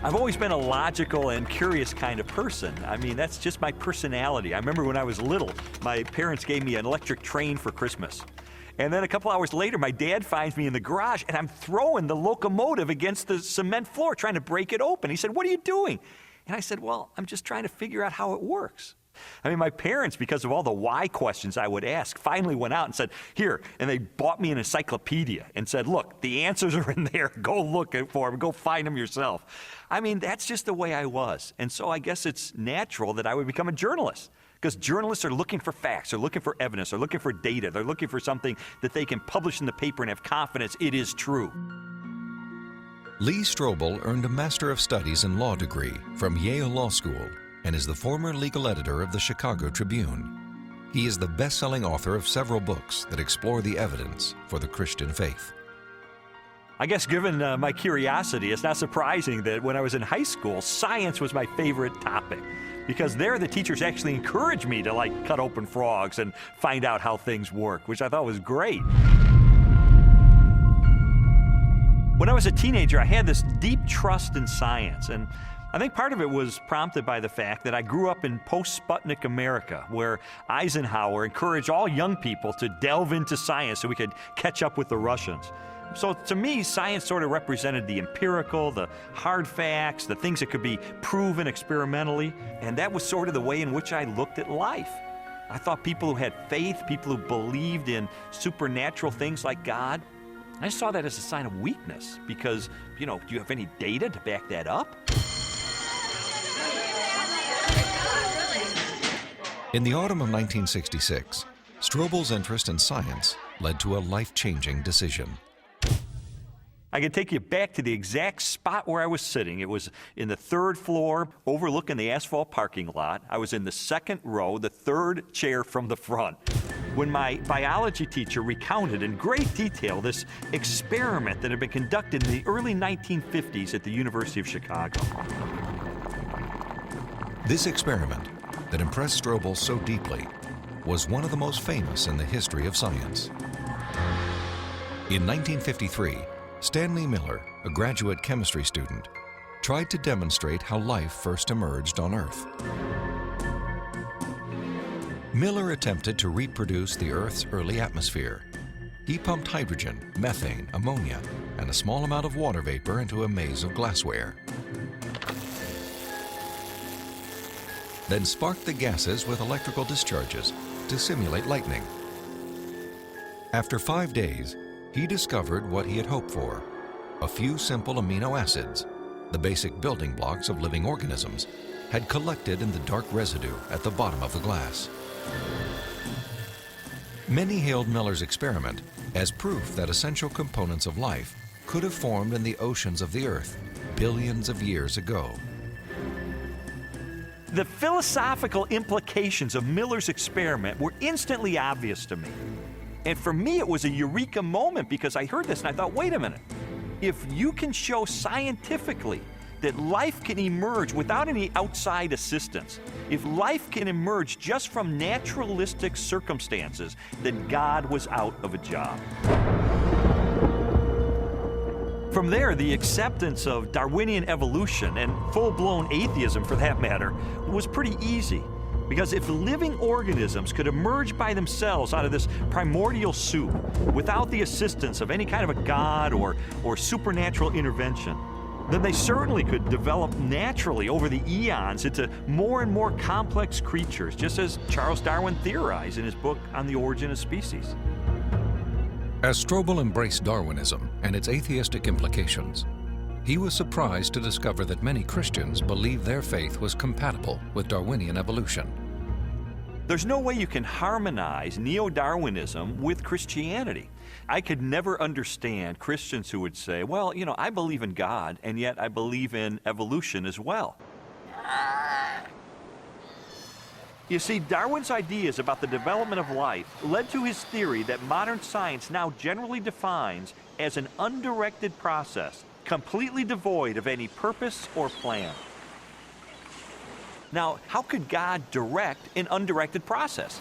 I've always been a logical and curious kind of person. I mean, that's just my personality. I remember when I was little, my parents gave me an electric train for Christmas. And then a couple hours later, my dad finds me in the garage, and I'm throwing the locomotive against the cement floor, trying to break it open. He said, "What are you doing?" And I said, "Well, I'm just trying to figure out how it works." I mean, my parents, because of all the why questions I would ask, finally went out and said, "Here," and they bought me an encyclopedia and said, "Look, the answers are in there. Go look for them. Go find them yourself." I mean, that's just the way I was. And so I guess it's natural that I would become a journalist, because journalists are looking for facts, they're looking for evidence, they're looking for data, they're looking for something that they can publish in the paper and have confidence it is true. Lee Strobel earned a Master of Studies in Law degree from Yale Law School and is the former legal editor of the Chicago Tribune. He is the best-selling author of several books that explore the evidence for the Christian faith. I guess given my curiosity, it's not surprising that when I was in high school, science was my favorite topic, because there the teachers actually encouraged me to cut open frogs and find out how things work, which I thought was great. When I was a teenager, I had this deep trust in science, and I think part of it was prompted by the fact that I grew up in post-Sputnik America, where Eisenhower encouraged all young people to delve into science so we could catch up with the Russians. So to me, science sort of represented the empirical, the hard facts, the things that could be proven experimentally, and that was sort of the way in which I looked at life. I thought people who had faith, people who believed in supernatural things like God, I saw that as a sign of weakness because, do you have any data to back that up? In the autumn of 1966, Strobel's interest in science led to a life-changing decision. I can take you back to the exact spot where I was sitting. It was in the third floor, overlooking the asphalt parking lot. I was in the second row, the third chair from the front, when my biology teacher recounted in great detail this experiment that had been conducted in the early 1950s at the University of Chicago. This experiment that impressed Strobel so deeply was one of the most famous in the history of science. In 1953, Stanley Miller, a graduate chemistry student, tried to demonstrate how life first emerged on Earth. Miller attempted to reproduce the Earth's early atmosphere. He pumped hydrogen, methane, ammonia, and a small amount of water vapor into a maze of glassware. Then sparked the gases with electrical discharges to simulate lightning. After 5 days, he discovered what he had hoped for: a few simple amino acids, the basic building blocks of living organisms, had collected in the dark residue at the bottom of the glass. Many hailed Miller's experiment as proof that essential components of life could have formed in the oceans of the Earth billions of years ago. The philosophical implications of Miller's experiment were instantly obvious to me. And for me, it was a eureka moment because I heard this and I thought, wait a minute. If you can show scientifically that life can emerge without any outside assistance, if life can emerge just from naturalistic circumstances, then God was out of a job. From there, the acceptance of Darwinian evolution, and full-blown atheism for that matter, was pretty easy. Because if living organisms could emerge by themselves out of this primordial soup without the assistance of any kind of a god or supernatural intervention, then they certainly could develop naturally over the eons into more and more complex creatures, just as Charles Darwin theorized in his book On the Origin of Species. As Strobel embraced Darwinism and its atheistic implications, he was surprised to discover that many Christians believed their faith was compatible with Darwinian evolution. There's no way you can harmonize neo-Darwinism with Christianity. I could never understand Christians who would say, well, I believe in God, and yet I believe in evolution as well. You see, Darwin's ideas about the development of life led to his theory that modern science now generally defines as an undirected process, completely devoid of any purpose or plan. Now, how could God direct an undirected process?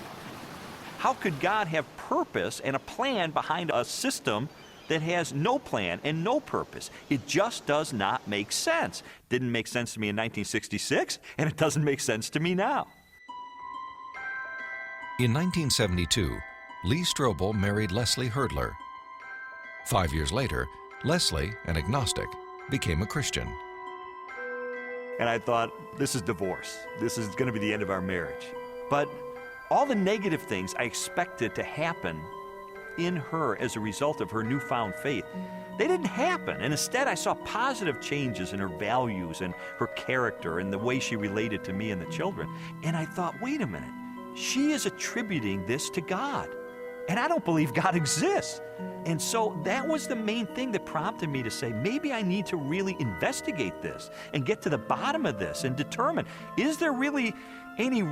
How could God have purpose and a plan behind a system that has no plan and no purpose. It just does not make sense. Didn't make sense to me in 1966, and it doesn't make sense to me now. In 1972, Lee Strobel married Leslie Herdler. 5 years later, Leslie, an agnostic, became a Christian. And I thought, this is divorce. This is going to be the end of our marriage. But all the negative things I expected to happen in her as a result of her newfound faith, they didn't happen. And instead, I saw positive changes in her values and her character and the way she related to me and the children. And I thought, wait a minute, she is attributing this to God. And I don't believe God exists. And so that was the main thing that prompted me to say, maybe I need to really investigate this and get to the bottom of this and determine, is there really any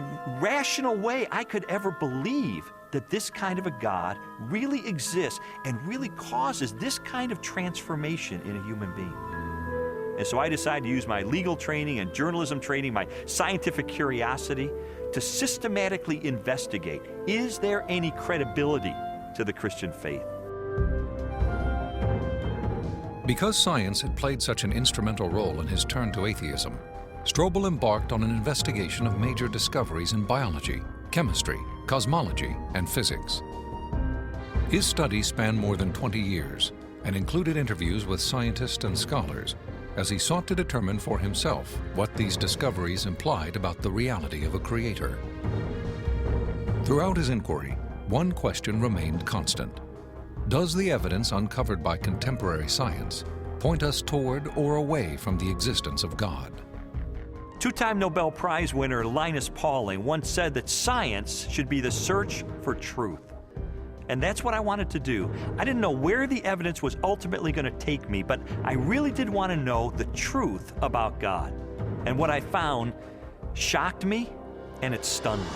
rational way I could ever believe that this kind of a God really exists and really causes this kind of transformation in a human being? And so I decided to use my legal training and journalism training, my scientific curiosity, to systematically investigate, is there any credibility to the Christian faith? Because science had played such an instrumental role in his turn to atheism, Strobel embarked on an investigation of major discoveries in biology, chemistry, cosmology, and physics. His studies spanned more than 20 years and included interviews with scientists and scholars as he sought to determine for himself what these discoveries implied about the reality of a creator. Throughout his inquiry, one question remained constant. Does the evidence uncovered by contemporary science point us toward or away from the existence of God? Two-time Nobel Prize winner Linus Pauling once said that science should be the search for truth. And that's what I wanted to do. I didn't know where the evidence was ultimately going to take me, but I really did want to know the truth about God. And what I found shocked me, and it stunned me.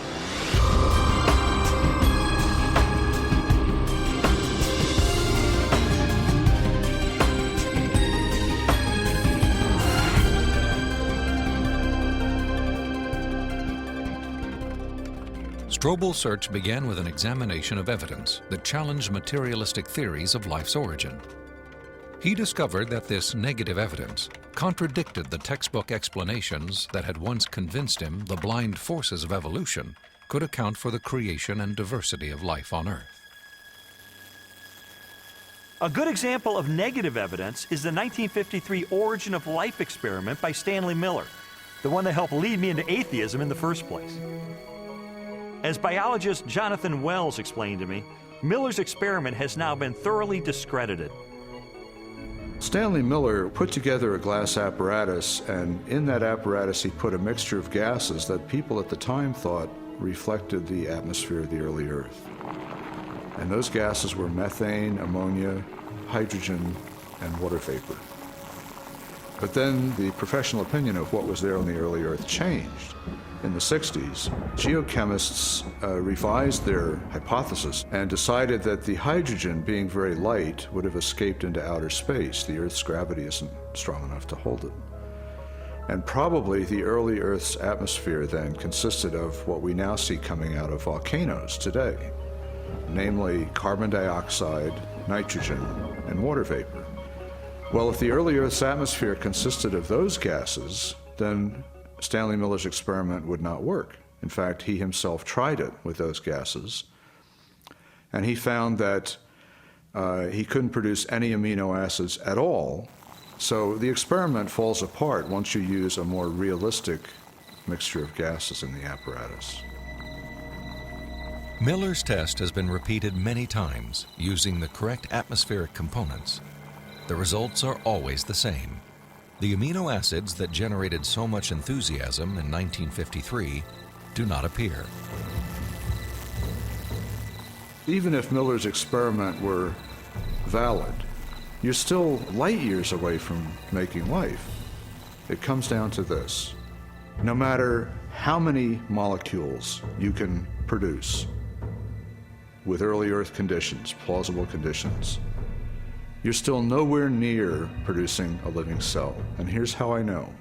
Strobel's search began with an examination of evidence that challenged materialistic theories of life's origin. He discovered that this negative evidence contradicted the textbook explanations that had once convinced him the blind forces of evolution could account for the creation and diversity of life on Earth. A good example of negative evidence is the 1953 Origin of Life experiment by Stanley Miller, the one that helped lead me into atheism in the first place. As biologist Jonathan Wells explained to me, Miller's experiment has now been thoroughly discredited. Stanley Miller put together a glass apparatus, and in that apparatus he put a mixture of gases that people at the time thought reflected the atmosphere of the early Earth. And those gases were methane, ammonia, hydrogen, and water vapor. But then the professional opinion of what was there on the early Earth changed. In the 60s, geochemists revised their hypothesis and decided that the hydrogen, being very light, would have escaped into outer space. The Earth's gravity isn't strong enough to hold it. And probably the early Earth's atmosphere then consisted of what we now see coming out of volcanoes today, namely carbon dioxide, nitrogen, and water vapor. Well, if the early Earth's atmosphere consisted of those gases, then Stanley Miller's experiment would not work. In fact, he himself tried it with those gases, and he found that he couldn't produce any amino acids at all. So the experiment falls apart once you use a more realistic mixture of gases in the apparatus. Miller's test has been repeated many times using the correct atmospheric components. The results are always the same. The amino acids that generated so much enthusiasm in 1953 do not appear. Even if Miller's experiment were valid, you're still light years away from making life. It comes down to this. No matter how many molecules you can produce with early Earth conditions, plausible conditions, you're still nowhere near producing a living cell. And here's how I know.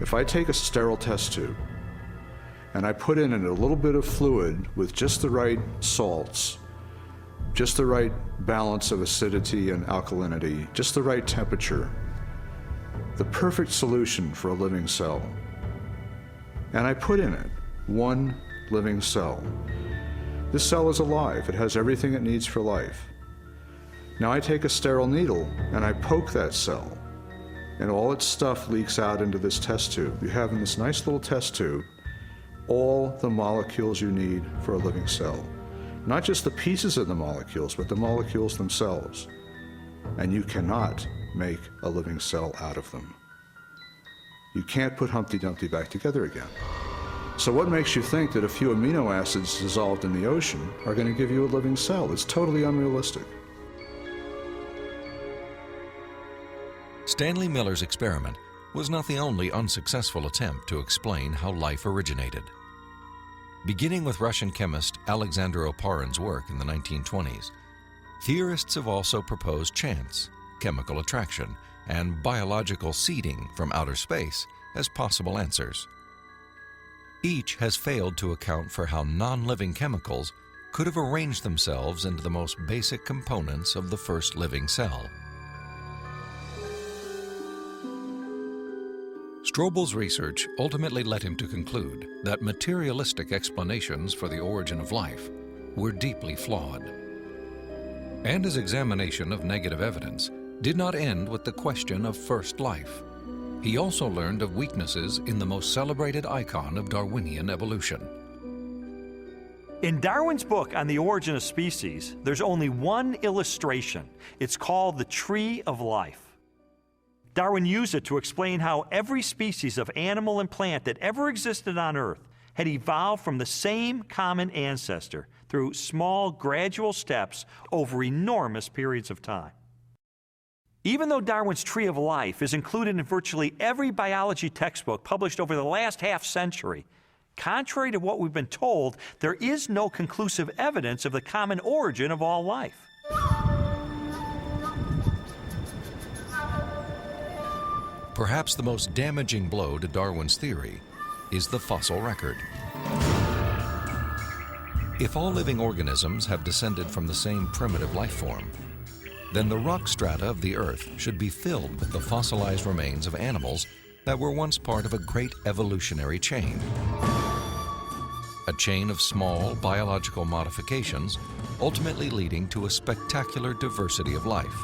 If I take a sterile test tube and I put in a little bit of fluid with just the right salts, just the right balance of acidity and alkalinity, just the right temperature, the perfect solution for a living cell. And I put in it one living cell. This cell is alive. It has everything it needs for life. Now I take a sterile needle and I poke that cell, and all its stuff leaks out into this test tube. You have in this nice little test tube all the molecules you need for a living cell. Not just the pieces of the molecules, but the molecules themselves. And you cannot make a living cell out of them. You can't put Humpty Dumpty back together again. So what makes you think that a few amino acids dissolved in the ocean are going to give you a living cell? It's totally unrealistic. Stanley Miller's experiment was not the only unsuccessful attempt to explain how life originated. Beginning with Russian chemist Alexander Oparin's work in the 1920s, theorists have also proposed chance, chemical attraction, and biological seeding from outer space as possible answers. Each has failed to account for how non-living chemicals could have arranged themselves into the most basic components of the first living cell. Strobel's research ultimately led him to conclude that materialistic explanations for the origin of life were deeply flawed. And his examination of negative evidence did not end with the question of first life. He also learned of weaknesses in the most celebrated icon of Darwinian evolution. In Darwin's book on the origin of species, there's only one illustration. It's called the Tree of Life. Darwin used it to explain how every species of animal and plant that ever existed on Earth had evolved from the same common ancestor through small, gradual steps over enormous periods of time. Even though Darwin's Tree of Life is included in virtually every biology textbook published over the last half-century, contrary to what we've been told, there is no conclusive evidence of the common origin of all life. Perhaps the most damaging blow to Darwin's theory is the fossil record. If all living organisms have descended from the same primitive life form, then the rock strata of the Earth should be filled with the fossilized remains of animals that were once part of a great evolutionary chain. A chain of small biological modifications, ultimately leading to a spectacular diversity of life.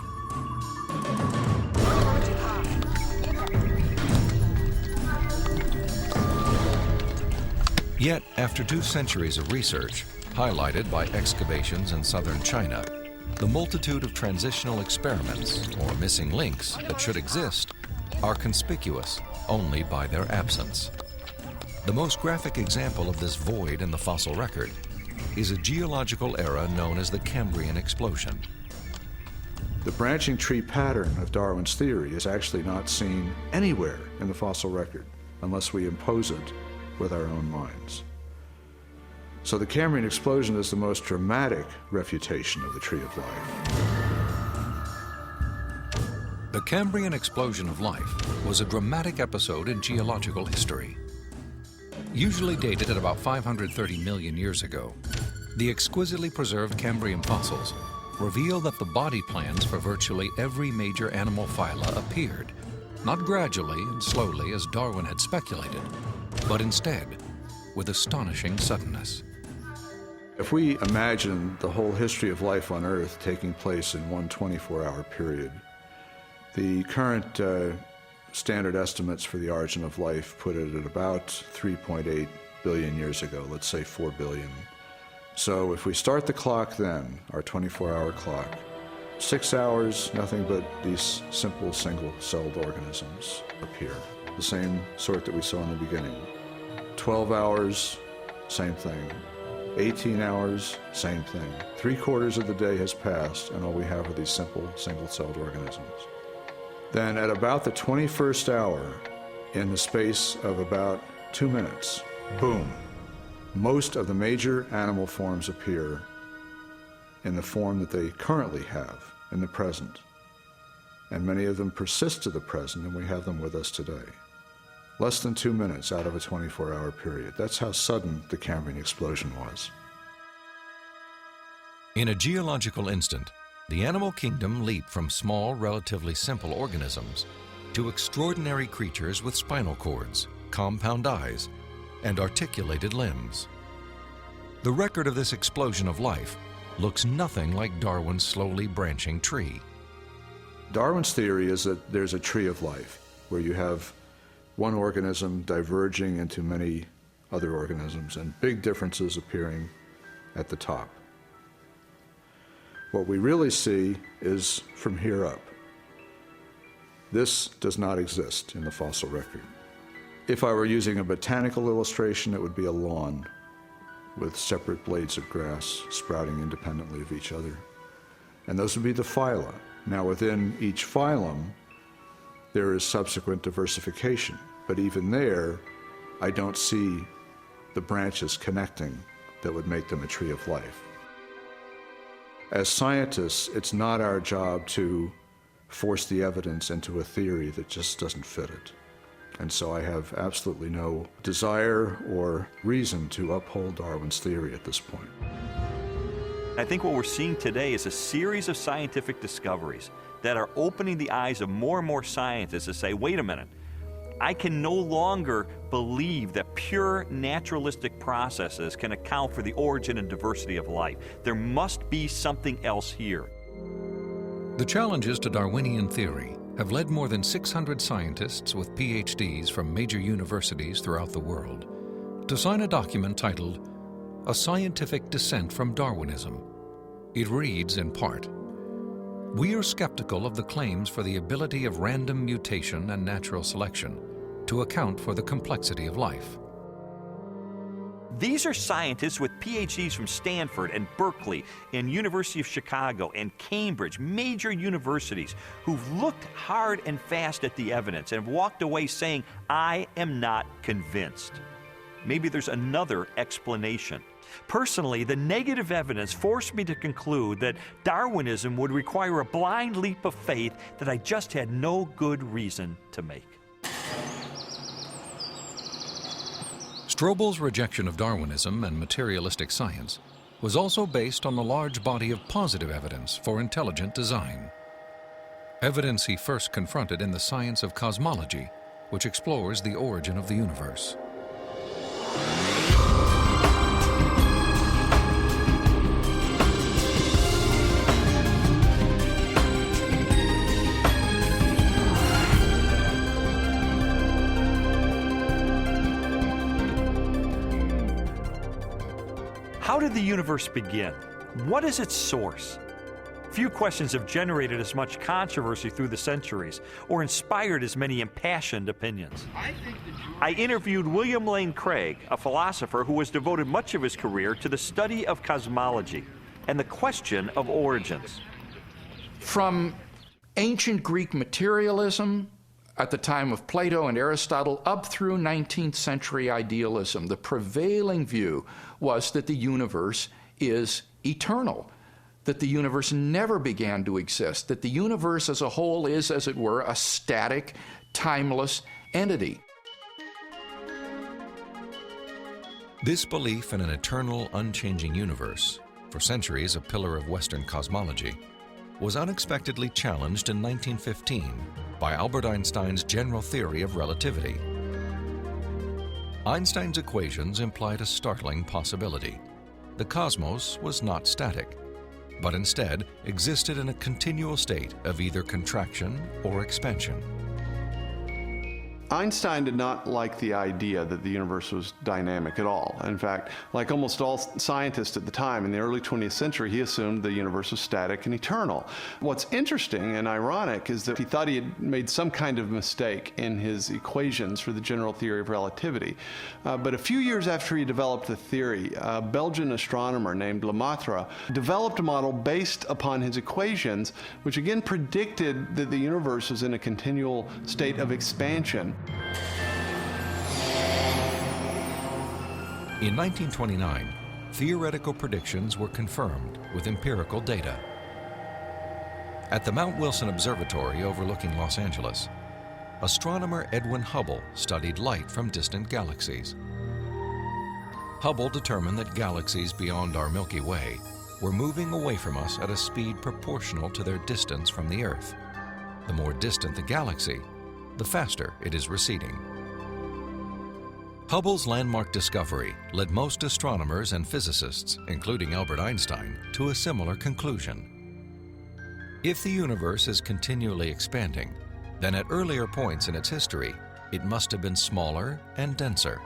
Yet, after 2 centuries of research, highlighted by excavations in southern China, the multitude of transitional experiments, or missing links, that should exist are conspicuous only by their absence. The most graphic example of this void in the fossil record is a geological era known as the Cambrian Explosion. The branching tree pattern of Darwin's theory is actually not seen anywhere in the fossil record unless we impose it with our own minds. So the Cambrian Explosion is the most dramatic refutation of the Tree of Life. The Cambrian Explosion of life was a dramatic episode in geological history. Usually dated at about 530 million years ago, the exquisitely preserved Cambrian fossils reveal that the body plans for virtually every major animal phyla appeared, not gradually and slowly as Darwin had speculated, but instead with astonishing suddenness. If we imagine the whole history of life on Earth taking place in one 24-hour period, the current standard estimates for the origin of life put it at about 3.8 billion years ago, let's say 4 billion. So if we start the clock then, our 24-hour clock, 6 hours, nothing but these simple single-celled organisms appear, the same sort that we saw in the beginning. 12 hours, same thing. 18 hours, same thing. 3/4 of the day has passed, and all we have are these simple single-celled organisms. Then at about the 21st hour, in the space of about 2 minutes, boom, most of the major animal forms appear in the form that they currently have in the present. And many of them persist to the present, and we have them with us today. Less than 2 minutes out of a 24-hour period. That's how sudden the Cambrian explosion was. In a geological instant, the animal kingdom leaped from small, relatively simple organisms to extraordinary creatures with spinal cords, compound eyes, and articulated limbs. The record of this explosion of life looks nothing like Darwin's slowly branching tree. Darwin's theory is that there's a tree of life, where you have one organism diverging into many other organisms and big differences appearing at the top. What we really see is from here up. This does not exist in the fossil record. If I were using a botanical illustration, it would be a lawn with separate blades of grass sprouting independently of each other. And those would be the phyla. Now, within each phylum, there is subsequent diversification. But even there, I don't see the branches connecting that would make them a tree of life. As scientists, it's not our job to force the evidence into a theory that just doesn't fit it. And so I have absolutely no desire or reason to uphold Darwin's theory at this point. I think what we're seeing today is a series of scientific discoveries that are opening the eyes of more and more scientists to say, wait a minute, I can no longer believe that pure naturalistic processes can account for the origin and diversity of life. There must be something else here. The challenges to Darwinian theory have led more than 600 scientists with PhDs from major universities throughout the world to sign a document titled A Scientific Dissent from Darwinism. It reads in part, "We are skeptical of the claims for the ability of random mutation and natural selection to account for the complexity of life." These are scientists with PhDs from Stanford and Berkeley and University of Chicago and Cambridge, major universities, who've looked hard and fast at the evidence and have walked away saying, I am not convinced. Maybe there's another explanation. Personally, the negative evidence forced me to conclude that Darwinism would require a blind leap of faith that I just had no good reason to make. Strobel's rejection of Darwinism and materialistic science was also based on the large body of positive evidence for intelligent design. Evidence he first confronted in the science of cosmology, which explores the origin of the universe. How did the universe begin? What is its source? Few questions have generated as much controversy through the centuries or inspired as many impassioned opinions. I interviewed William Lane Craig, a philosopher who has devoted much of his career to the study of cosmology and the question of origins. From ancient Greek materialism at the time of Plato and Aristotle up through 19th century idealism, the prevailing view was that the universe is eternal, that the universe never began to exist, that the universe as a whole is, as it were, a static, timeless entity. This belief in an eternal, unchanging universe, for centuries a pillar of Western cosmology, was unexpectedly challenged in 1915 by Albert Einstein's general theory of relativity. Einstein's equations implied a startling possibility. The cosmos was not static, but instead existed in a continual state of either contraction or expansion. Einstein did not like the idea that the universe was dynamic at all. In fact, like almost all scientists at the time in the early 20th century, he assumed the universe was static and eternal. What's interesting and ironic is that he thought he had made some kind of mistake in his equations for the general theory of relativity. But a few years after he developed the theory, a Belgian astronomer named Lemaitre developed a model based upon his equations, which again predicted that the universe was in a continual state of expansion. In 1929, theoretical predictions were confirmed with empirical data. At the Mount Wilson Observatory overlooking Los Angeles, astronomer Edwin Hubble studied light from distant galaxies. Hubble determined that galaxies beyond our Milky Way were moving away from us at a speed proportional to their distance from the Earth. The more distant the galaxy, the faster it is receding. Hubble's landmark discovery led most astronomers and physicists, including Albert Einstein, to a similar conclusion. If the universe is continually expanding, then at earlier points in its history, it must have been smaller and denser.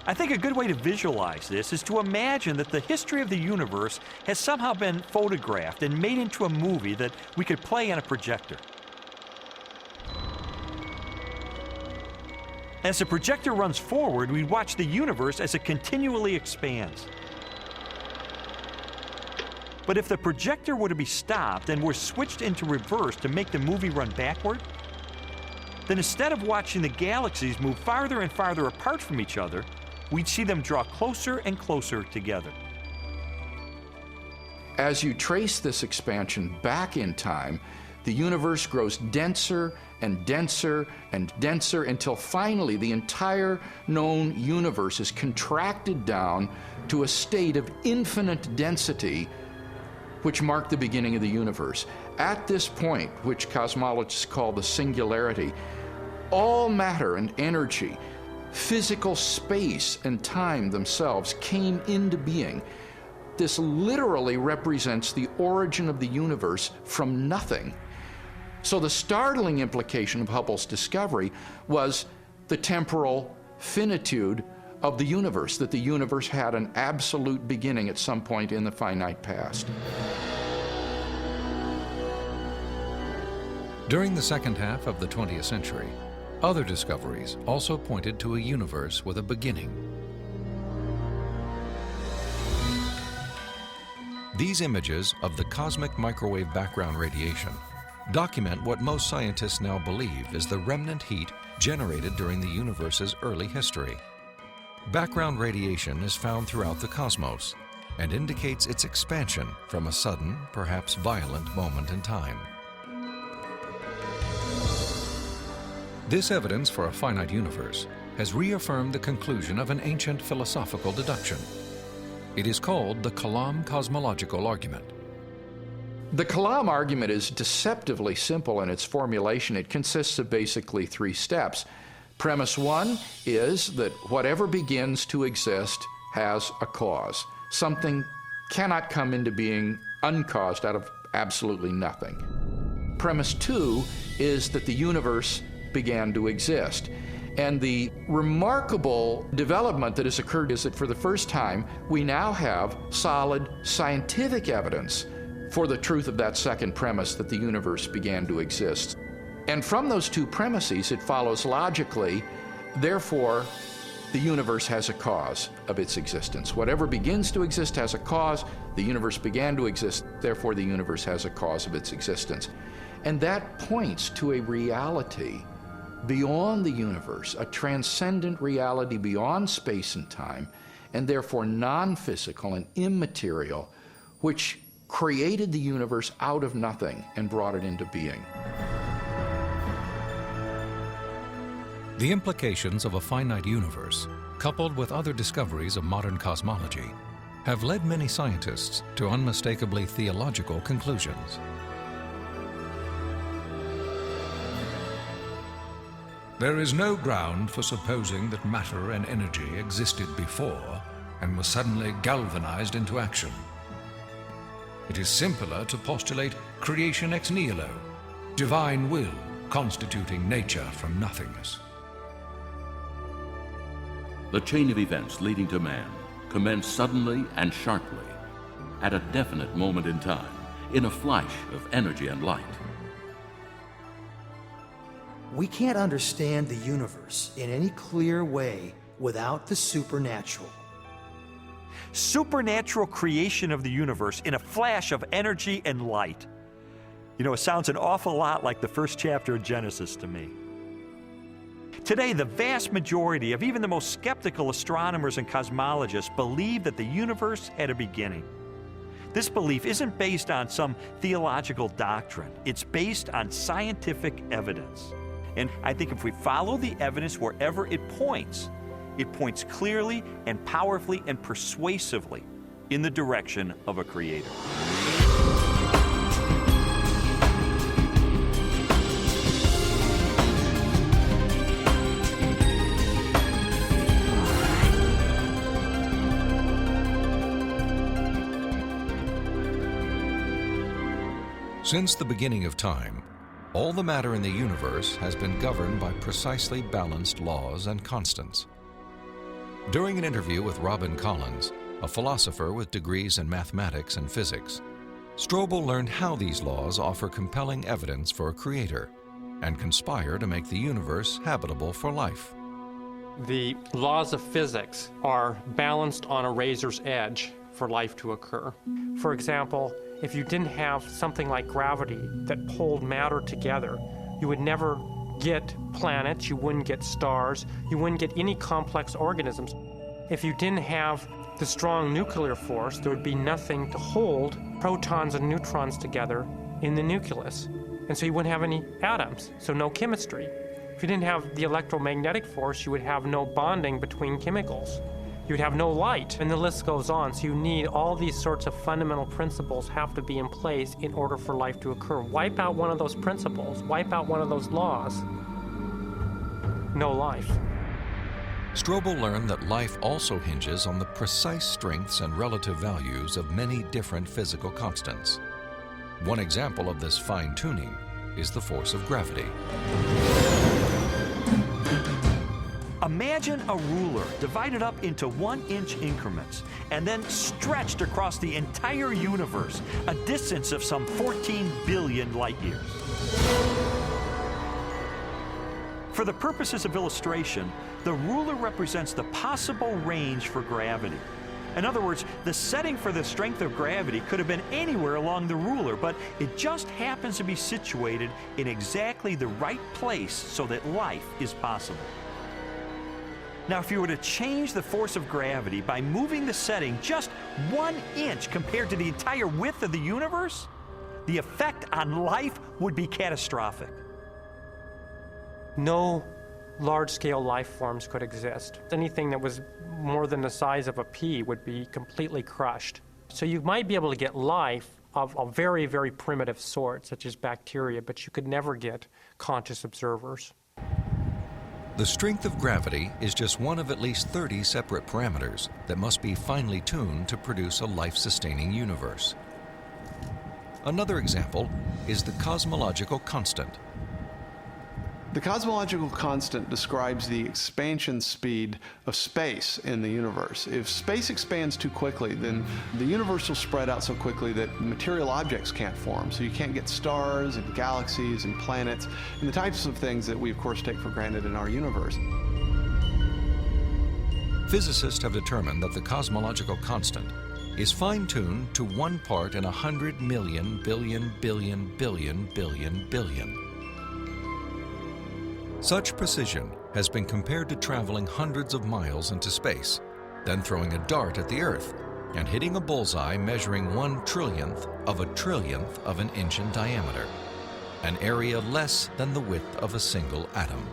I think a good way to visualize this is to imagine that the history of the universe has somehow been photographed and made into a movie that we could play on a projector. As the projector runs forward, we watch the universe as it continually expands. But if the projector were to be stopped and were switched into reverse to make the movie run backward, then instead of watching the galaxies move farther and farther apart from each other, we'd see them draw closer and closer together. As you trace this expansion back in time, the universe grows denser and denser and denser until finally the entire known universe is contracted down to a state of infinite density, which marked the beginning of the universe. At this point, which cosmologists call the singularity, all matter and energy, physical space and time themselves came into being. This literally represents the origin of the universe from nothing. So the startling implication of Hubble's discovery was the temporal finitude of the universe, that the universe had an absolute beginning at some point in the finite past. During the second half of the 20th century, other discoveries also pointed to a universe with a beginning. These images of the cosmic microwave background radiation document what most scientists now believe is the remnant heat generated during the universe's early history. Background radiation is found throughout the cosmos and indicates its expansion from a sudden, perhaps violent moment in time. This evidence for a finite universe has reaffirmed the conclusion of an ancient philosophical deduction. It is called the Kalam cosmological argument. The Kalam argument is deceptively simple in its formulation. It consists of basically three steps. Premise one is that whatever begins to exist has a cause. Something cannot come into being uncaused out of absolutely nothing. Premise two is that the universe began to exist. And the remarkable development that has occurred is that for the first time, we now have solid scientific evidence for the truth of that second premise, that the universe began to exist. And from those two premises, it follows logically, therefore, the universe has a cause of its existence. Whatever begins to exist has a cause. The universe began to exist, therefore the universe has a cause of its existence. And that points to a reality beyond the universe, a transcendent reality beyond space and time, and therefore non-physical and immaterial, which created the universe out of nothing and brought it into being. The implications of a finite universe, coupled with other discoveries of modern cosmology, have led many scientists to unmistakably theological conclusions. There is no ground for supposing that matter and energy existed before and were suddenly galvanized into action. It is simpler to postulate creation ex nihilo, divine will constituting nature from nothingness. The chain of events leading to man commenced suddenly and sharply, at a definite moment in time, in a flash of energy and light. We can't understand the universe in any clear way without the supernatural. Supernatural creation of the universe in a flash of energy and light. You know, it sounds an awful lot like the first chapter of Genesis to me. Today, the vast majority of even the most skeptical astronomers and cosmologists believe that the universe had a beginning. This belief isn't based on some theological doctrine. It's based on scientific evidence. And I think if we follow the evidence wherever it points, It points clearly and powerfully and persuasively in the direction of a creator. Since the beginning of time, all the matter in the universe has been governed by precisely balanced laws and constants. During an interview with Robin Collins, a philosopher with degrees in mathematics and physics, Strobel learned how these laws offer compelling evidence for a creator and conspire to make the universe habitable for life. The laws of physics are balanced on a razor's edge for life to occur. For example, if you didn't have something like gravity that pulled matter together, you would never get planets, you wouldn't get stars, you wouldn't get any complex organisms. If you didn't have the strong nuclear force, there would be nothing to hold protons and neutrons together in the nucleus. And so you wouldn't have any atoms, so no chemistry. If you didn't have the electromagnetic force, you would have no bonding between chemicals. You'd have no light, and the list goes on. So you need all these sorts of fundamental principles have to be in place in order for life to occur. Wipe out one of those principles, wipe out one of those laws, no life. Strobel learned that life also hinges on the precise strengths and relative values of many different physical constants. One example of this fine-tuning is the force of gravity. Imagine a ruler divided up into 1-inch increments and then stretched across the entire universe, a distance of some 14 billion light years. For the purposes of illustration, the ruler represents the possible range for gravity. In other words, the setting for the strength of gravity could have been anywhere along the ruler, but it just happens to be situated in exactly the right place so that life is possible. Now, if you were to change the force of gravity by moving the setting just 1 inch compared to the entire width of the universe, the effect on life would be catastrophic. No large-scale life forms could exist. Anything that was more than the size of a pea would be completely crushed. So you might be able to get life of a very, very primitive sort, such as bacteria, but you could never get conscious observers. The strength of gravity is just one of at least 30 separate parameters that must be finely tuned to produce a life-sustaining universe. Another example is the cosmological constant. The cosmological constant describes the expansion speed of space in the universe. If space expands too quickly, then the universe will spread out so quickly that material objects can't form. So you can't get stars and galaxies and planets and the types of things that we, of course, take for granted in our universe. Physicists have determined that the cosmological constant is fine-tuned to 1 part in 100 million billion billion billion billion billion. Such precision has been compared to traveling hundreds of miles into space, then throwing a dart at the Earth and hitting a bullseye measuring 1/trillionth of an inch in diameter, an area less than the width of a single atom.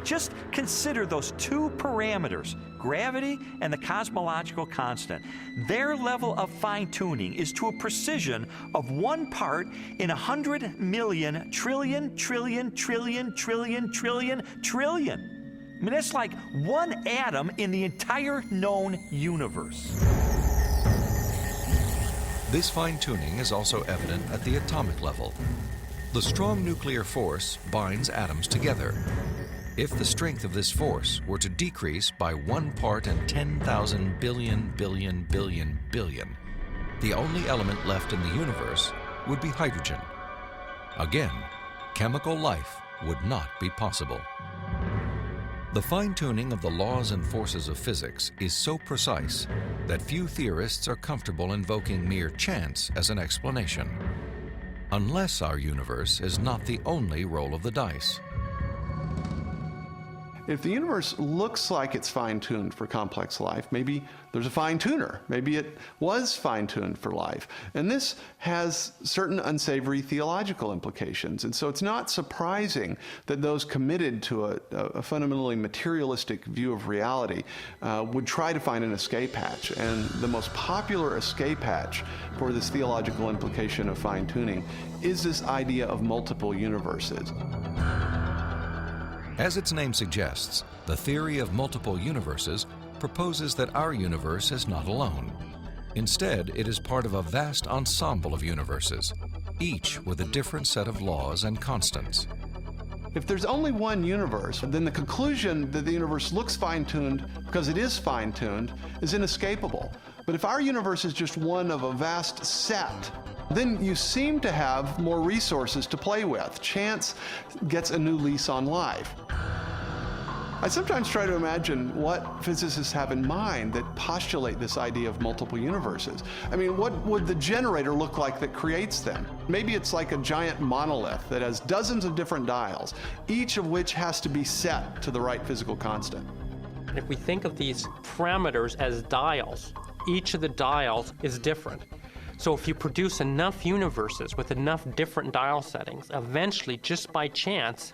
Just consider those two parameters, gravity and the cosmological constant. Their level of fine-tuning is to a precision of 1 part in 100 million trillion, trillion, trillion, trillion, trillion, trillion. I mean, that's like 1 atom in the entire known universe. This fine-tuning is also evident at the atomic level. The strong nuclear force binds atoms together. If the strength of this force were to decrease by 1 part in 10,000 billion billion billion billion, the only element left in the universe would be hydrogen. Again, chemical life would not be possible. The fine-tuning of the laws and forces of physics is so precise that few theorists are comfortable invoking mere chance as an explanation, unless our universe is not the only roll of the dice. if the universe looks like it's fine-tuned for complex life, maybe there's a fine-tuner. Maybe it was fine-tuned for life. And this has certain unsavory theological implications. And so it's not surprising that those committed to a fundamentally materialistic view of reality would try to find an escape hatch. And the most popular escape hatch for this theological implication of fine-tuning is this idea of multiple universes. As its name suggests, the theory of multiple universes proposes that our universe is not alone. Instead, it is part of a vast ensemble of universes, each with a different set of laws and constants. If there's only one universe, then the conclusion that the universe looks fine-tuned because it is fine-tuned is inescapable. But if our universe is just one of a vast set, then you seem to have more resources to play with. Chance gets a new lease on life. I sometimes try to imagine what physicists have in mind that postulate this idea of multiple universes. I mean, what would the generator look like that creates them? Maybe it's like a giant monolith that has dozens of different dials, each of which has to be set to the right physical constant. If we think of these parameters as dials, each of the dials is different. So if you produce enough universes with enough different dial settings, eventually, just by chance,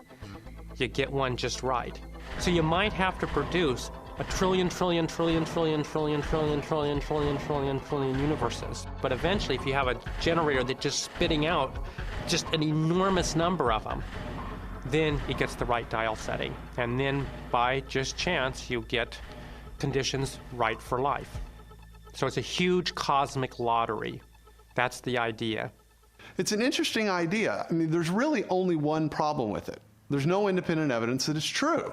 you get one just right. So you might have to produce a trillion universes. But eventually, if you have a generator that's just spitting out just an enormous number of them, then it gets the right dial setting. And then by just chance, you get conditions right for life. So it's a huge cosmic lottery. That's the idea. It's an interesting idea. I mean, there's really only one problem with it. There's no independent evidence that it's true.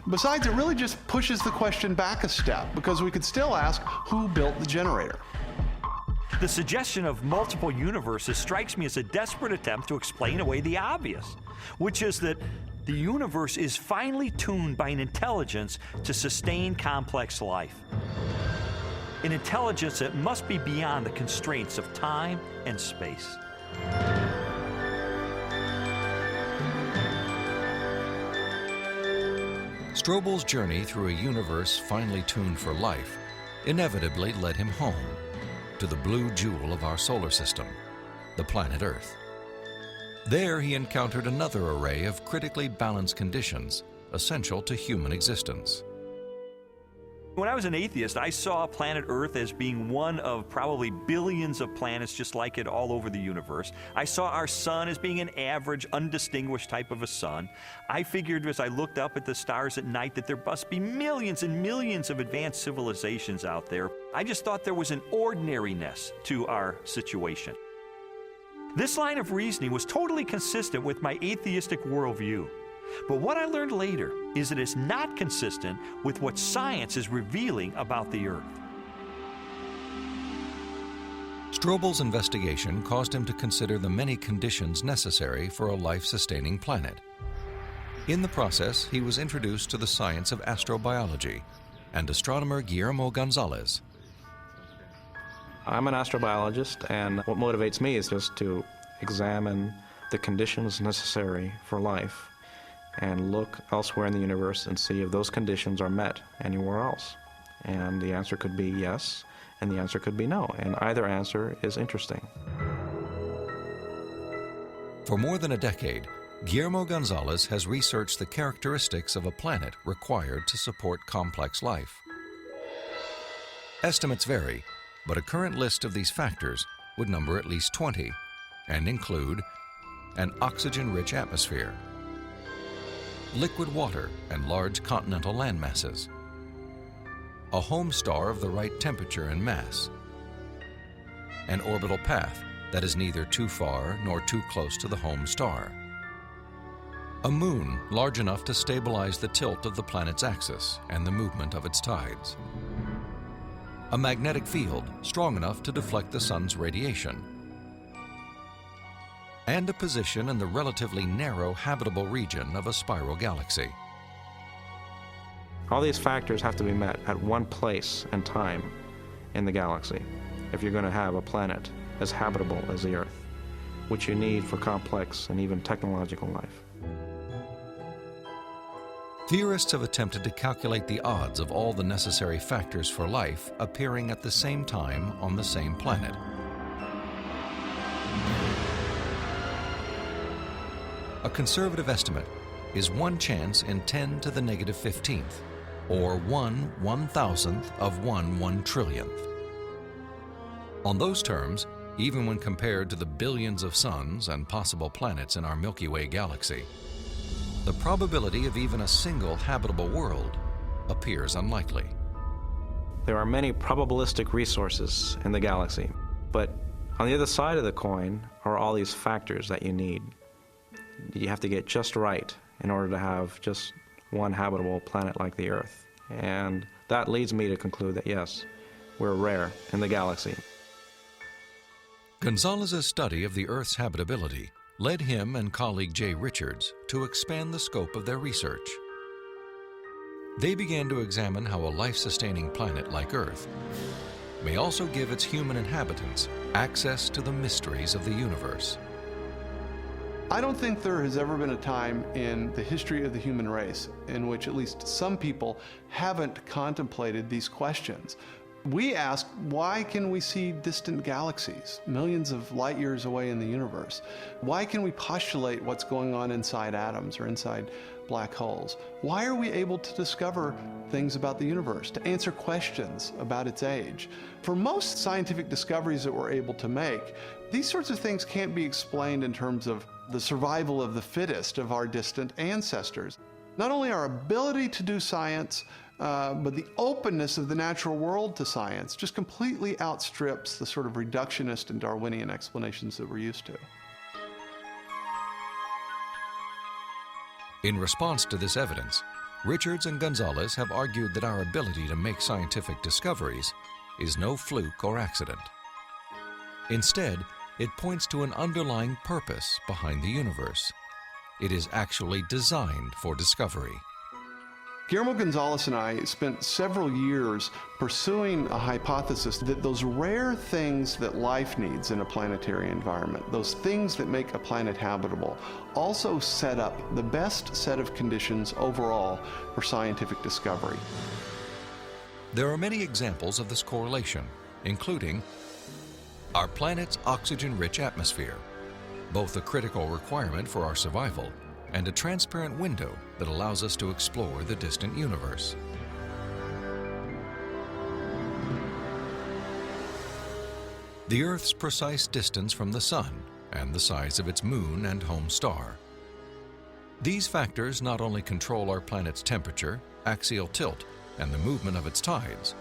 Besides, it really just pushes the question back a step, because we could still ask, who built the generator? The suggestion of multiple universes strikes me as a desperate attempt to explain away the obvious, which is that the universe is finely tuned by an intelligence to sustain complex life. An intelligence that must be beyond the constraints of time and space. Strobel's journey through a universe finely tuned for life inevitably led him home, to the blue jewel of our solar system, the planet Earth. There he encountered another array of critically balanced conditions essential to human existence. When I was an atheist, I saw planet Earth as being one of probably billions of planets just like it all over the universe. I saw our sun as being an average, undistinguished type of a sun. I figured as I looked up at the stars at night that there must be millions and millions of advanced civilizations out there. I just thought there was an ordinariness to our situation. This line of reasoning was totally consistent with my atheistic worldview. But what I learned later is that it's not consistent with what science is revealing about the Earth. Strobel's investigation caused him to consider the many conditions necessary for a life-sustaining planet. In the process, he was introduced to the science of astrobiology and astronomer Guillermo Gonzalez. I'm an astrobiologist, and what motivates me is just to examine the conditions necessary for life and look elsewhere in the universe and see if those conditions are met anywhere else. And the answer could be yes, and the answer could be no, and either answer is interesting. For more than a decade, Guillermo Gonzalez has researched the characteristics of a planet required to support complex life. Estimates vary, but a current list of these factors would number at least 20 and include an oxygen-rich atmosphere, liquid water and large continental land masses, a home star of the right temperature and mass, an orbital path that is neither too far nor too close to the home star, a moon large enough to stabilize the tilt of the planet's axis and the movement of its tides, a magnetic field strong enough to deflect the sun's radiation, and a position in the relatively narrow habitable region of a spiral galaxy. All these factors have to be met at one place and time in the galaxy if you're going to have a planet as habitable as the Earth, which you need for complex and even technological life. Theorists have attempted to calculate the odds of all the necessary factors for life appearing at the same time on the same planet. A conservative estimate is 1 chance in 10 to the negative 15th, or 1/1000th of 1 trillionth. On those terms, even when compared to the billions of suns and possible planets in our Milky Way galaxy, the probability of even a single habitable world appears unlikely. There are many probabilistic resources in the galaxy, but on the other side of the coin are all these factors that you need. You have to get just right in order to have just one habitable planet like the Earth. And that leads me to conclude that yes, we're rare in the galaxy. Gonzalez's study of the Earth's habitability led him and colleague Jay Richards to expand the scope of their research. They began to examine how a life-sustaining planet like Earth may also give its human inhabitants access to the mysteries of the universe. I don't think there has ever been a time in the history of the human race in which at least some people haven't contemplated these questions. We ask, why can we see distant galaxies, millions of light years away in the universe? Why can we postulate what's going on inside atoms or inside black holes? Why are we able to discover things about the universe, to answer questions about its age? For most scientific discoveries that we're able to make, these sorts of things can't be explained in terms of the survival of the fittest of our distant ancestors. Not only our ability to do science, but the openness of the natural world to science just completely outstrips the sort of reductionist and Darwinian explanations that we're used to. In response to this evidence, Richards and Gonzalez have argued that our ability to make scientific discoveries is no fluke or accident. Instead, it points to an underlying purpose behind the universe. It is actually designed for discovery. Guillermo Gonzalez and I spent several years pursuing a hypothesis that those rare things that life needs in a planetary environment, those things that make a planet habitable, also set up the best set of conditions overall for scientific discovery. There are many examples of this correlation, including our planet's oxygen-rich atmosphere, both a critical requirement for our survival and a transparent window that allows us to explore the distant universe. The Earth's precise distance from the Sun and the size of its moon and home star. These factors not only control our planet's temperature, axial tilt, and the movement of its tides,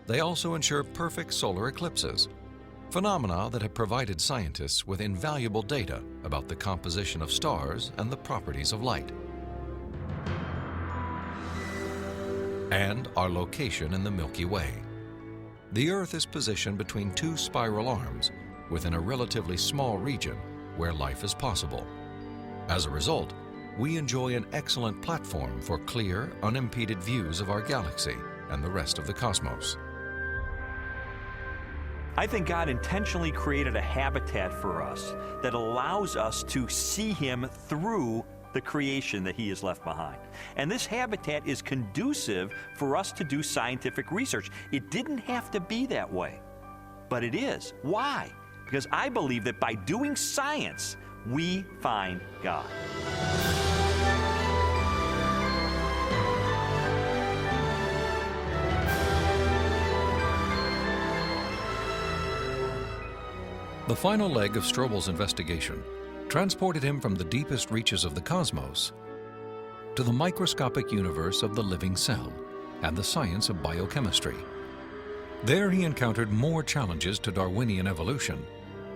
they also ensure perfect solar eclipses, phenomena that have provided scientists with invaluable data about the composition of stars and the properties of light. And our location in the Milky Way. The Earth is positioned between 2 spiral arms within a relatively small region where life is possible. As a result, we enjoy an excellent platform for clear, unimpeded views of our galaxy and the rest of the cosmos. I think God intentionally created a habitat for us that allows us to see Him through the creation that He has left behind. And this habitat is conducive for us to do scientific research. It didn't have to be that way, but it is. Why? Because I believe that by doing science, we find God. The final leg of Strobel's investigation transported him from the deepest reaches of the cosmos to the microscopic universe of the living cell and the science of biochemistry. There he encountered more challenges to Darwinian evolution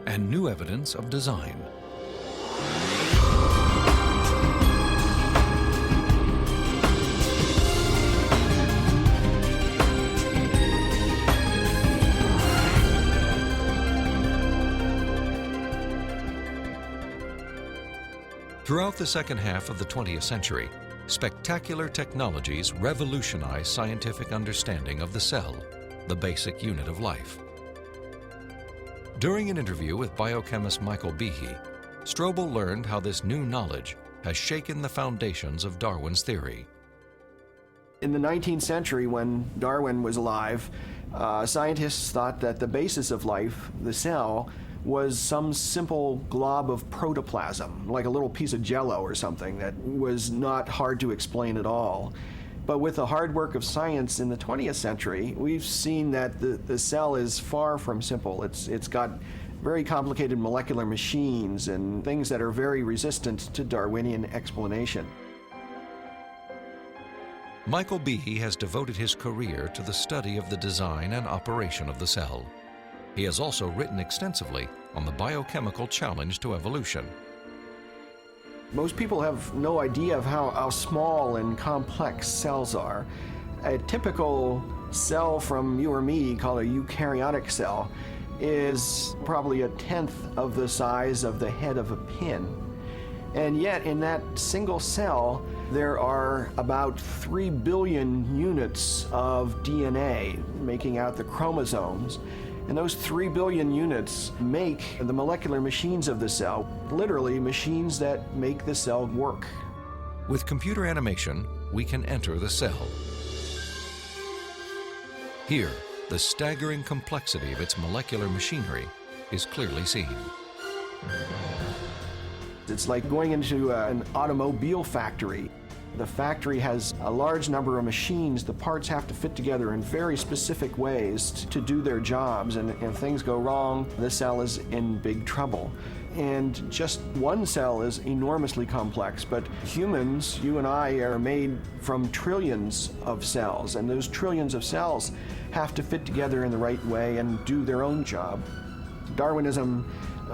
and new evidence of design. Throughout the second half of the 20th century, spectacular technologies revolutionized scientific understanding of the cell, the basic unit of life. During an interview with biochemist Michael Behe, Strobel learned how this new knowledge has shaken the foundations of Darwin's theory. In the 19th century, when Darwin was alive, scientists thought that the basis of life, the cell, was some simple glob of protoplasm, like a little piece of jello or something that was not hard to explain at all. But with the hard work of science in the 20th century, we've seen that the cell is far from simple. It's got very complicated molecular machines and things that are very resistant to Darwinian explanation. Michael Behe has devoted his career to the study of the design and operation of the cell. He has also written extensively on the biochemical challenge to evolution. Most people have no idea of how small and complex cells are. A typical cell from you or me, called a eukaryotic cell, is probably 1/10 of the size of the head of a pin. And yet, in that single cell, there are about 3 billion units of DNA, making out the chromosomes. And those 3 billion units make the molecular machines of the cell, literally machines that make the cell work. With computer animation, we can enter the cell. Here, the staggering complexity of its molecular machinery is clearly seen. It's like going into an automobile factory. The factory has a large number of machines. The parts have to fit together in very specific ways to do their jobs, and if things go wrong, the cell is in big trouble. And just one cell is enormously complex, but humans, you and I, are made from trillions of cells, and those trillions of cells have to fit together in the right way and do their own job. Darwinism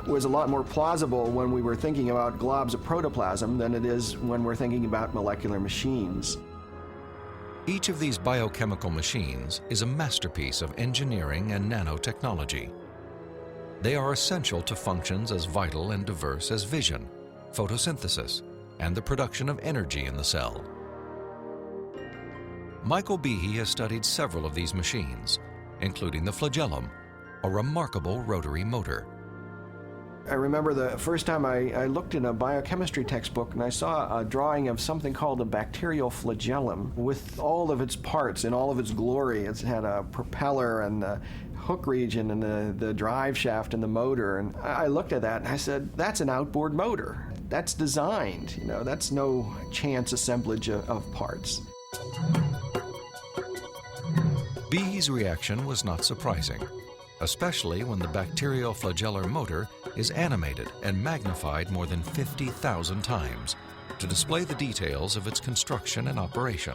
was a lot more plausible when we were thinking about globs of protoplasm than it is when we're thinking about molecular machines. Each of these biochemical machines is a masterpiece of engineering and nanotechnology. They are essential to functions as vital and diverse as vision, photosynthesis, and the production of energy in the cell. Michael Behe has studied several of these machines, including the flagellum, a remarkable rotary motor. I remember the first time I looked in a biochemistry textbook and I saw a drawing of something called a bacterial flagellum with all of its parts in all of its glory. It had a propeller and the hook region and the drive shaft and the motor. And I looked at that and I said, that's an outboard motor. That's designed, you know, that's no chance assemblage of parts. Behe's reaction was not surprising, especially when the bacterial flagellar motor is animated and magnified more than 50,000 times to display the details of its construction and operation.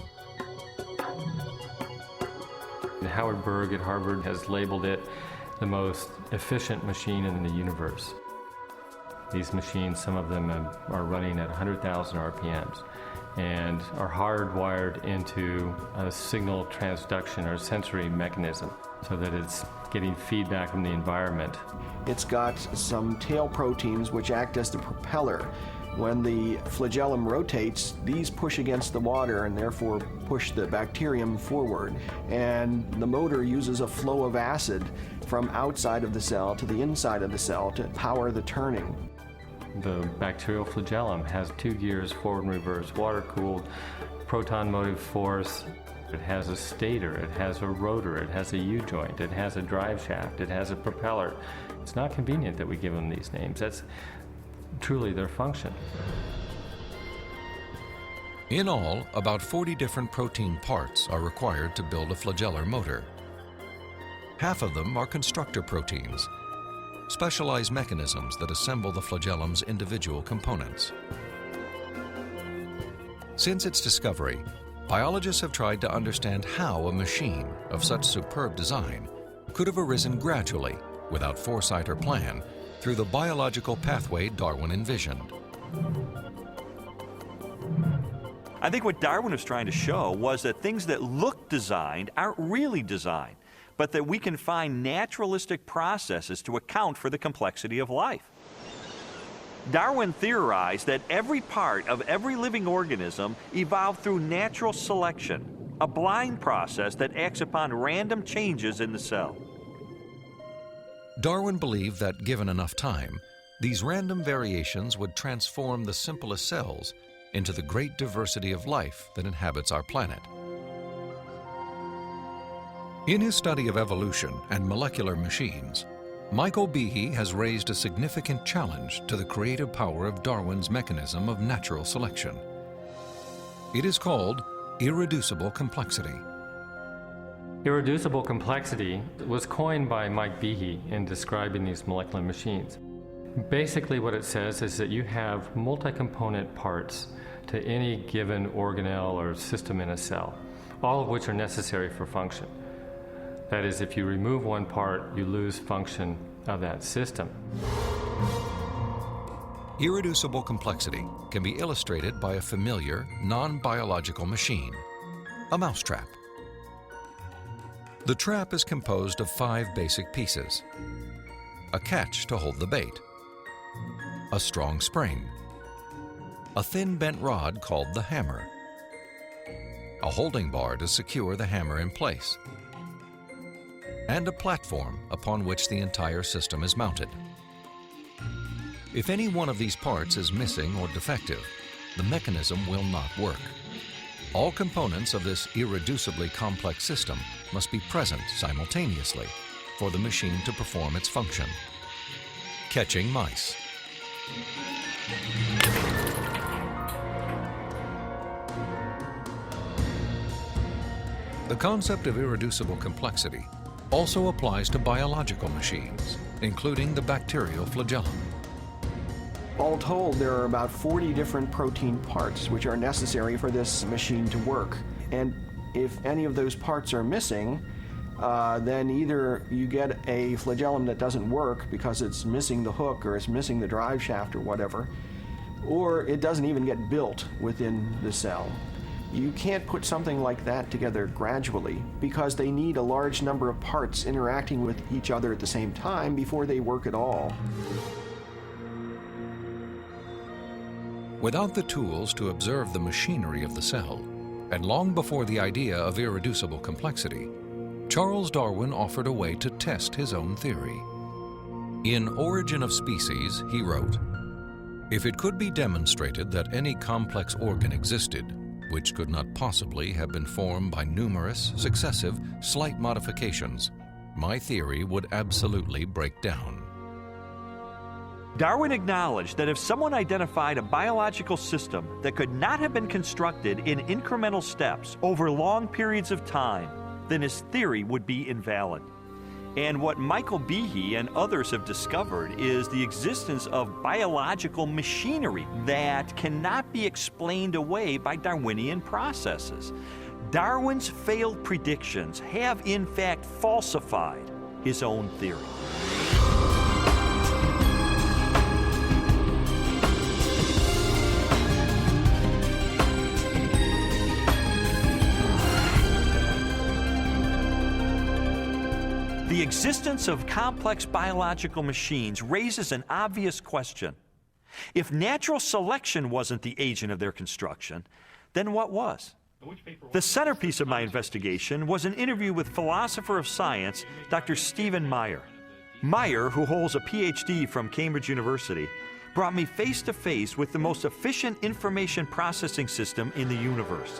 Howard Berg at Harvard has labeled it the most efficient machine in the universe. These machines, some of them are running at 100,000 RPMs and are hardwired into a signal transduction or sensory mechanism so that it's getting feedback from the environment. It's got some tail proteins which act as the propeller. When the flagellum rotates, these push against the water and therefore push the bacterium forward. And the motor uses a flow of acid from outside of the cell to the inside of the cell to power the turning. The bacterial flagellum has 2 gears, forward and reverse, water-cooled, proton motive force. It has a stator, it has a rotor, it has a U-joint, it has a drive shaft, it has a propeller. It's not convenient that we give them these names. That's truly their function. In all, about 40 different protein parts are required to build a flagellar motor. Half of them are constructor proteins, specialized mechanisms that assemble the flagellum's individual components. Since its discovery, biologists have tried to understand how a machine of such superb design could have arisen gradually, without foresight or plan, through the biological pathway Darwin envisioned. I think what Darwin was trying to show was that things that look designed aren't really designed, but that we can find naturalistic processes to account for the complexity of life. Darwin theorized that every part of every living organism evolved through natural selection, a blind process that acts upon random changes in the cell. Darwin believed that, given enough time, These random variations would transform the simplest cells into the great diversity of life that inhabits our planet. In his study of evolution and molecular machines, Michael Behe has raised a significant challenge to the creative power of Darwin's mechanism of natural selection. It is called irreducible complexity. Irreducible complexity was coined by Mike Behe in describing these molecular machines. Basically what it says is that you have multi-component parts to any given organelle or system in a cell, all of which are necessary for function. That is, if you remove one part, you lose function of that system. Irreducible complexity can be illustrated by a familiar, non-biological machine, a mousetrap. The trap is composed of 5 basic pieces: a catch to hold the bait, a strong spring, a thin bent rod called the hammer, a holding bar to secure the hammer in place, and a platform upon which the entire system is mounted. If any one of these parts is missing or defective, the mechanism will not work. All components of this irreducibly complex system must be present simultaneously for the machine to perform its function. Catching mice. The concept of irreducible complexity also applies to biological machines, including the bacterial flagellum. All told, there are about 40 different protein parts which are necessary for this machine to work. And if any of those parts are missing, then either you get a flagellum that doesn't work because it's missing the hook or it's missing the drive shaft or whatever, or it doesn't even get built within the cell. You can't put something like that together gradually because they need a large number of parts interacting with each other at the same time before they work at all. Without the tools to observe the machinery of the cell, and long before the idea of irreducible complexity, Charles Darwin offered a way to test his own theory. In Origin of Species, he wrote, "If it could be demonstrated that any complex organ existed, which could not possibly have been formed by numerous, successive, slight modifications, my theory would absolutely break down." Darwin acknowledged that if someone identified a biological system that could not have been constructed in incremental steps over long periods of time, then his theory would be invalid. And what Michael Behe and others have discovered is the existence of biological machinery that cannot be explained away by Darwinian processes. Darwin's failed predictions have in fact falsified his own theory. The existence of complex biological machines raises an obvious question. If natural selection wasn't the agent of their construction, then what was? The centerpiece of my investigation was an interview with philosopher of science, Dr. Stephen Meyer. Meyer, who holds a PhD from Cambridge University, brought me face to face with the most efficient information processing system in the universe.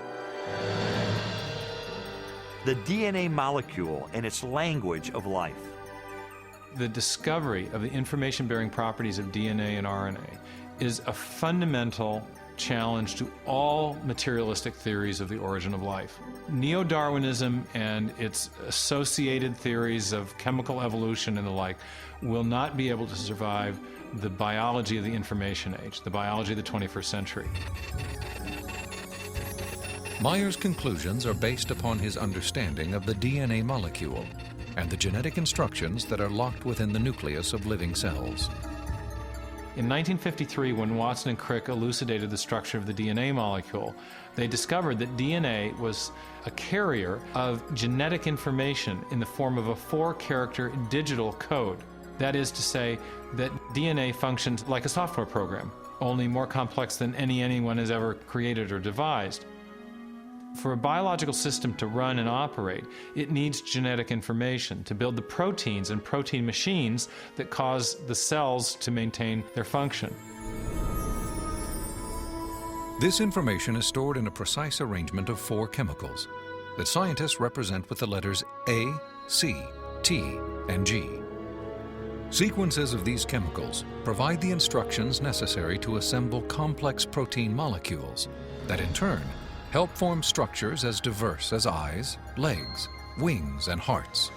The DNA molecule and its language of life. The discovery of the information-bearing properties of DNA and RNA is a fundamental challenge to all materialistic theories of the origin of life. Neo-Darwinism and its associated theories of chemical evolution and the like will not be able to survive the biology of the information age, the biology of the 21st century. Meyer's conclusions are based upon his understanding of the DNA molecule and the genetic instructions that are locked within the nucleus of living cells. In 1953, when Watson and Crick elucidated the structure of the DNA molecule, they discovered that DNA was a carrier of genetic information in the form of a 4-character digital code. That is to say that DNA functions like a software program, only more complex than anyone has ever created or devised. For a biological system to run and operate, it needs genetic information to build the proteins and protein machines that cause the cells to maintain their function. This information is stored in a precise arrangement of 4 chemicals that scientists represent with the letters A, C, T, and G. Sequences of these chemicals provide the instructions necessary to assemble complex protein molecules that in turn help form structures as diverse as eyes, legs, wings, and hearts.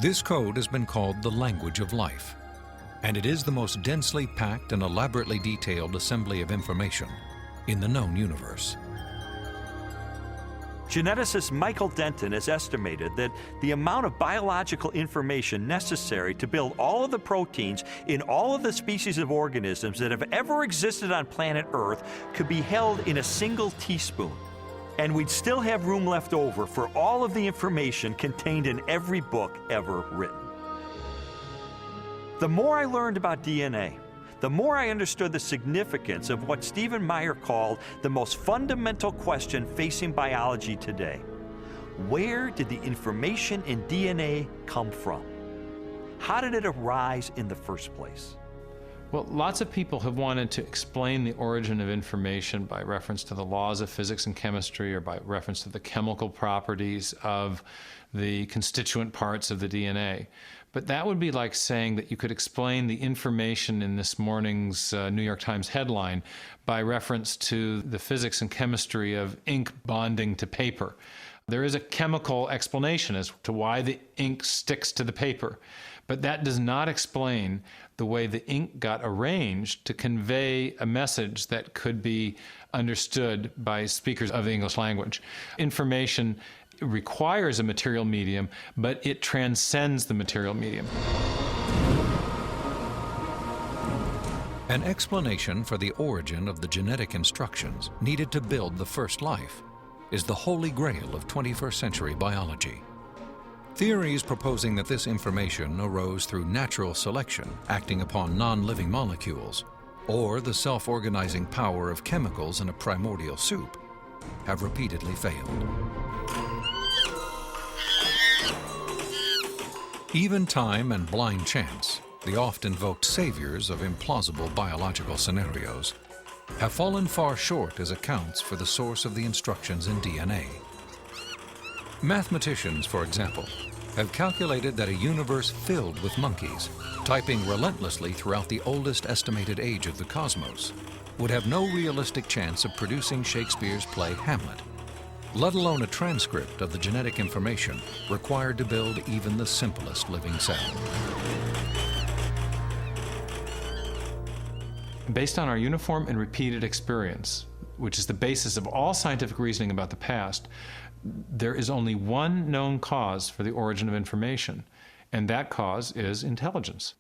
This code has been called the language of life, and it is the most densely packed and elaborately detailed assembly of information in the known universe. Geneticist Michael Denton has estimated that the amount of biological information necessary to build all of the proteins in all of the species of organisms that have ever existed on planet Earth could be held in a single teaspoon. And we'd still have room left over for all of the information contained in every book ever written. The more I learned about DNA, the more I understood the significance of what Stephen Meyer called the most fundamental question facing biology today. Where did the information in DNA come from? How did it arise in the first place? Well, lots of people have wanted to explain the origin of information by reference to the laws of physics and chemistry, or by reference to the chemical properties of the constituent parts of the DNA. But that would be like saying that you could explain the information in this morning's New York Times headline by reference to the physics and chemistry of ink bonding to paper. There is a chemical explanation as to why the ink sticks to the paper, but that does not explain the way the ink got arranged to convey a message that could be understood by speakers of the English language. Information requires a material medium, but it transcends the material medium. An explanation for the origin of the genetic instructions needed to build the first life is the holy grail of 21st century biology. Theories proposing that this information arose through natural selection acting upon non-living molecules, or the self-organizing power of chemicals in a primordial soup, have repeatedly failed. Even time and blind chance, the oft-invoked saviors of implausible biological scenarios, have fallen far short as accounts for the source of the instructions in DNA. Mathematicians, for example, have calculated that a universe filled with monkeys, typing relentlessly throughout the oldest estimated age of the cosmos, would have no realistic chance of producing Shakespeare's play Hamlet, let alone a transcript of the genetic information required to build even the simplest living cell. Based on our uniform and repeated experience, which is the basis of all scientific reasoning about the past, there is only one known cause for the origin of information, and that cause is intelligence.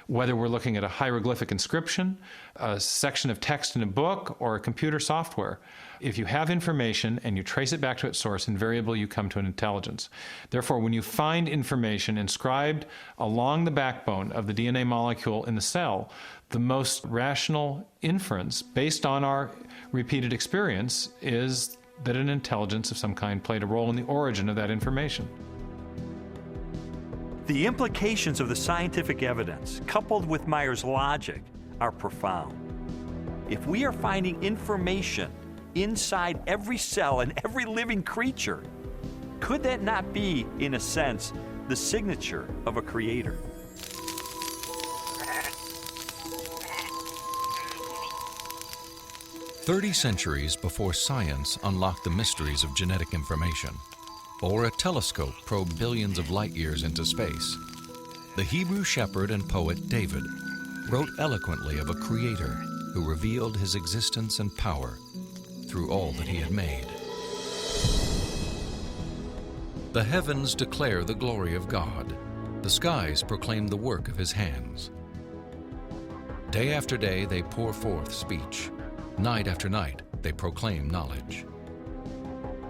Whether we're looking at a hieroglyphic inscription, a section of text in a book, or a computer software, if you have information and you trace it back to its source, invariably you come to an intelligence. Therefore, when you find information inscribed along the backbone of the DNA molecule in the cell, the most rational inference, based on our repeated experience, is that an intelligence of some kind played a role in the origin of that information. The implications of the scientific evidence, coupled with Meyer's logic, are profound. If we are finding information inside every cell and every living creature, could that not be, in a sense, the signature of a creator? "30 centuries before science unlocked the mysteries of genetic information, or a telescope probed billions of light years into space, the Hebrew shepherd and poet David wrote eloquently of a creator who revealed his existence and power through all that he had made. The heavens declare the glory of God. The skies proclaim the work of his hands. Day after day they pour forth speech. Night after night they proclaim knowledge.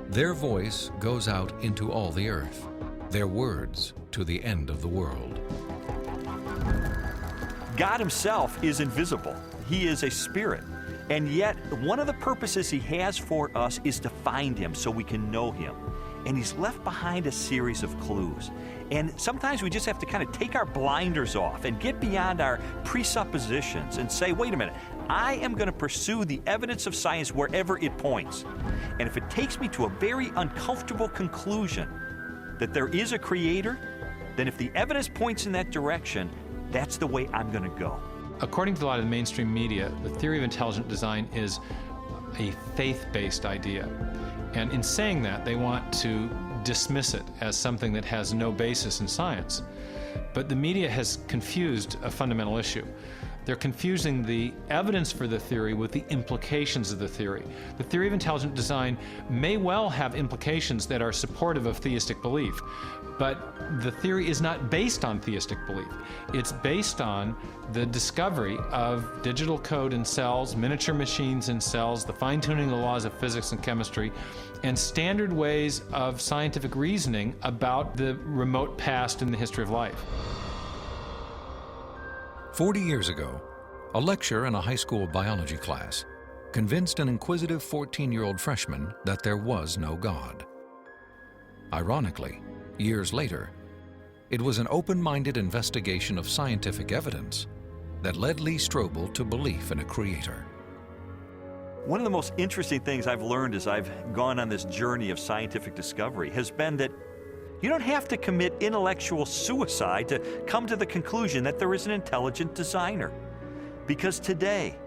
Their voice goes out into all the earth, their words to the end of the world." God himself is invisible. He is a spirit. And yet, one of the purposes he has for us is to find him so we can know him. And he's left behind a series of clues. And sometimes we just have to kind of take our blinders off and get beyond our presuppositions and say, wait a minute, I am going to pursue the evidence of science wherever it points. And if it takes me to a very uncomfortable conclusion that there is a creator, then if the evidence points in that direction, that's the way I'm going to go. According to a lot of the mainstream media, the theory of intelligent design is a faith-based idea. And in saying that, they want to dismiss it as something that has no basis in science. But the media has confused a fundamental issue. They're confusing the evidence for the theory with the implications of the theory. The theory of intelligent design may well have implications that are supportive of theistic belief, but the theory is not based on theistic belief. It's based on the discovery of digital code in cells, miniature machines in cells, the fine-tuning of the laws of physics and chemistry, and standard ways of scientific reasoning about the remote past in the history of life. 40 years ago, a lecturer in a high school biology class convinced an inquisitive 14-year-old freshman that there was no God. Ironically, years later, it was an open-minded investigation of scientific evidence that led Lee Strobel to belief in a creator. One of the most interesting things I've learned as I've gone on this journey of scientific discovery has been that you don't have to commit intellectual suicide to come to the conclusion that there is an intelligent designer. Because today,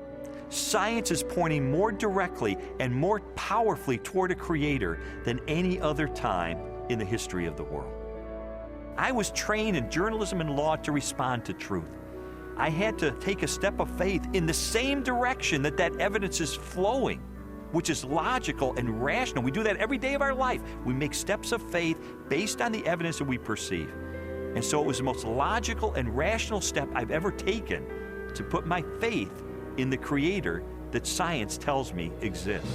science is pointing more directly and more powerfully toward a creator than any other time in the history of the world. I was trained in journalism and law to respond to truth. I had to take a step of faith in the same direction that evidence is flowing, which is logical and rational. We do that every day of our life. We make steps of faith based on the evidence that we perceive. And so it was the most logical and rational step I've ever taken to put my faith in the creator that science tells me exists.